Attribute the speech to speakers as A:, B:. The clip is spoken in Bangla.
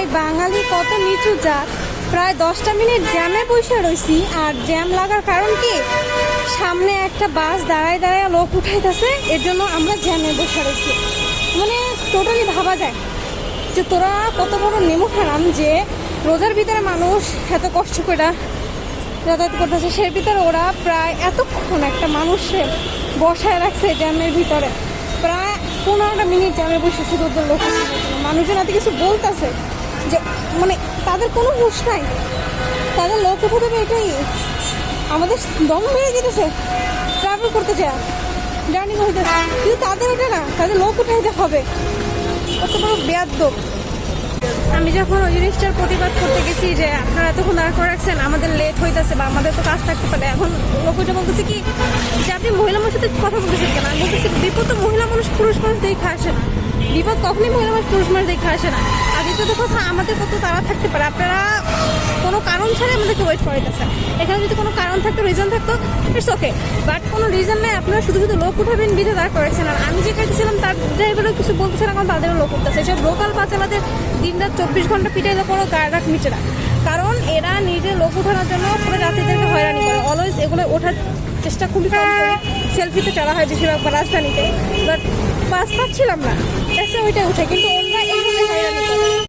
A: ভাই বাঙালি কত নিচু জাত, প্রায় 10টা মিনিট জ্যামে বসে রয়েছি। আর জ্যাম লাগার কারণ কি, সামনে একটা বাস দাঁড়ায় দাঁড়ায় লোক উঠাইতেছে, এর জন্য আমরা জ্যামে বসে রয়েছি। মানে টোটালি ভাবা যায় যে তোরা কত বড় নেমু হারাম, যে রোজার ভিতরে মানুষ এত কষ্ট করে যাতায়াত করতেছে, সে ভিতরে ওরা প্রায় এতক্ষণ একটা মানুষে বসায় রাখছে জ্যামের ভিতরে। প্রায় 15টা মিনিট জ্যামে বসে শুধু ওদের লোক, মানুষজন এত কিছু বলতেছে যে মানে তাদের কোনো হুঁশ নাই, তাদের লোক উঠে দেবে এটাই। আমাদের দম বেড়ে যেতেছে ট্রাভেল করতে যায়, জার্নি করতে, কিন্তু তাদের ওটা না, তাদের লোক উঠাইতে হবে। কত বড় বেয়াদব। আমি যখন ওই জিনিসটার প্রতিবাদ করতে গেছি যে আপনারা এতক্ষণ দাঁড়া করে রাখছেন, আমাদের লেট হইতেছে বা আমাদের তো কাজ থাকতে পারে, এখন লোকটা বলতেছে কি যে আপনি মহিলা মানুষের সাথে কথা বলতেছেন কেন। আমি বলতেছি বিপদ তো মহিলা মানুষ পুরুষ মানুষ দেখে আসে না, বিপদ কখনই মহিলা মানুষ পুরুষ মানুষ দেখে আসে না। আর দ্বিতীয়ত কথা, আমাদের কত তাড়া থাকতে পারে, আপনারা কোনো কারণ ছাড়াই আমাদেরকে ওয়েট করাইতেছেন। এখানে যদি কোনো কারণ থাকতো, রিজন থাকতো, ইটস ওকে, বাট কোনো রিজন নেই, আপনারা শুধু শুধু লোক উঠাবেন বিধে দাঁড় করেছেন। আর আমি যে খাইতেছিলাম তার ড্রাইভারও কিছু বলতেছে না, কারণ তাদেরও লোক উঠতেছে। এসব লোকাল বাস আমাদের দিন রাত 24 ঘন্টা পিটাইলে কোনো গায়ে রাখ মিটে না, কারণ এরা নিজে লোক উঠানোর জন্য পুরো যাত্রীদেরকে হয়রানি করে। অলওয়েজ এগুলো ওঠার চেষ্টা খুবই কম করে, সেলফিতে চলা হয় বেশিরভাগ বা রাজধানীতে, বাট বাস পাচ্ছিলাম না, এসে ওইটা উঠে। কিন্তু